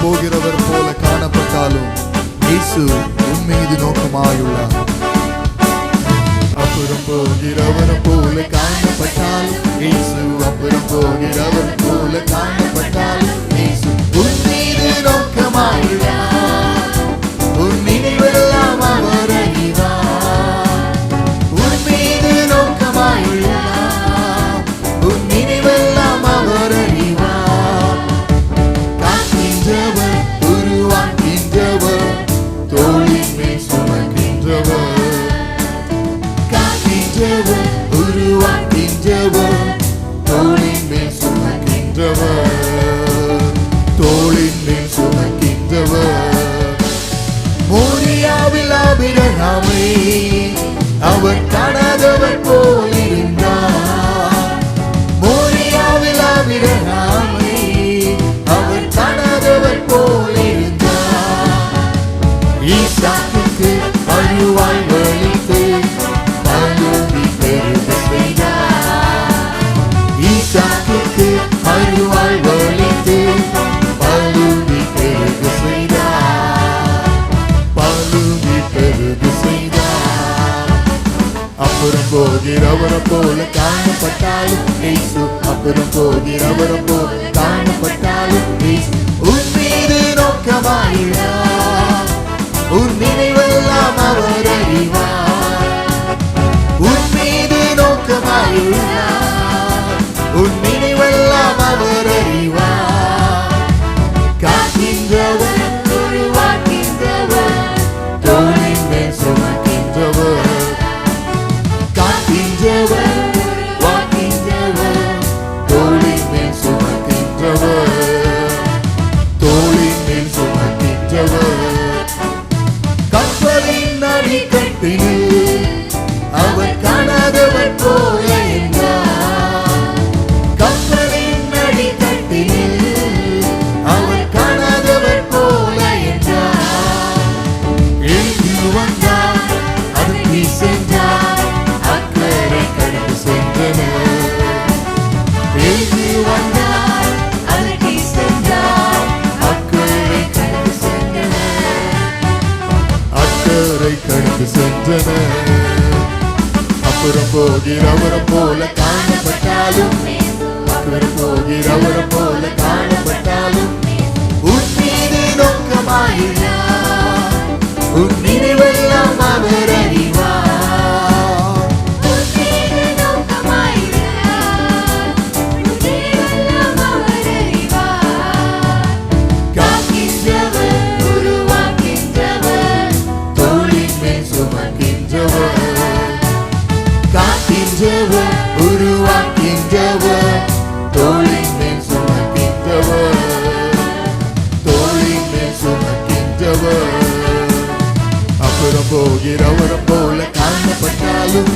போகிறவர் போல காணப்பட்டாலும் இயேசு உன் மீது நோக்கமாயுள்ளார். அப்புறம் போகிறவர் போல காணப்பட்டாலும் இயேசு, அப்புறம் போகிறவர் போல காணப்பட்டாலும் இயேசு உன் மீது நோக்கமாயுள்ளார். உன் நினைவெல்லாம் அவர் அறிவார். உன் மீது நோக்கமாயுள்ளார். உன் நினைவெல்லாம் அவர் அறிவார். காக்கின்றவர், உருவாக்கின்றவர், தோளின் மேல் சுமக்கின்றவர். காக்கின்றவர், உருவாக்கின்றவர், தோளின் மேல் சுமக்கின்றவர். தோளின் மேல் சுமக்கின்றவர். மோரியாவில் ஆபிரகாமை அவர் காணாதவர் போல் இருந்தார். மோரியாவில் ஆபிரகாமை அவர் காணாதவர் போல் இருந்தார். ஈசாக்குக்கு அழுவாய் வலித்து பலுகி பெருக செய்தார். ஈசாக்குக்கு அழுவாய் வலித்து பலுகி பெருக செய்தார். பலுகி பெருக செய்தார். அப்புறம் போகிறவரை போல காணப்பட்டாலும் இயேசு, அப்புறம் போகிறவரை போல காணப்பட்டாலும் இயேசு உன் மீது நோக்கமாயுள்ளார். உன் நினைவெல்லாம் அவர் அறிவார். உன் மீது நோக்கமாயுள்ளார். உன் நினைவெல்லாம் அவர் அறிவார். காக்கின்றவர், உருவாக்கின்றவர், தோளின் மேல் சுமக்கின்றவர். காக்கின்றவர், உருவாக்கின்றவர், தோளின் மேல் சுமக்கின்றவர். தோளின் மேல் சுமக்கின்றவர். கப்பலின் அடிக்கட்டினில் அவர் காணாதவர் போல என்றார். கப்பலின் அடிக்கட்டினில் அவர் காணாதவர் போல என்றார். எழுதி வந்தார், அதற்கு சென்றார், அக்கறை கடந்து சென்றனர். எழுதி வந்தார், அதற்கு சென்றார், அக்கறை கடந்து சென்றனர். அக்கறை கடந்து சென்றனர். அப்புறம் போகிறவரை போல காணப்பட்டாலும், அப்புறம் போகிறவரை போல காணப்பட்டாலும் உன் மீது நோக்கமாயுள்ளார். உன் நினைவெல்லாம் அவர் அறிவார். உன் மீது நோக்கமாயுள்ளார். உன் நினைவெல்லாம் அவர் அறிவார். காக்கின்றவர், உருவாக்கின்றவர், தோளின் மேல் சுமக்கின்றவர். காக்கின்றவர், உருவாக்கின்றவர், தோளின் மேல் சுமக்கின்றவர். தோளின் மேல் சுமக்கின்றவர். அப்புறம் போகிறவரை போல காணப்பட்டாலும்,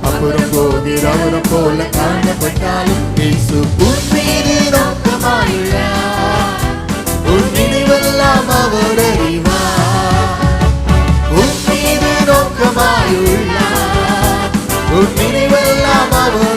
அப்புறம் போகிறவரை போல காணப்பட்டாலும் இயேசு உன் மீது நோக்கமாயுள்ளார். உன் நினைவெல்லாம் அவர் அறிவார். உன் மீது நோக்கமாயுள்ளார். உன் நினைவெல்லாம் அவர்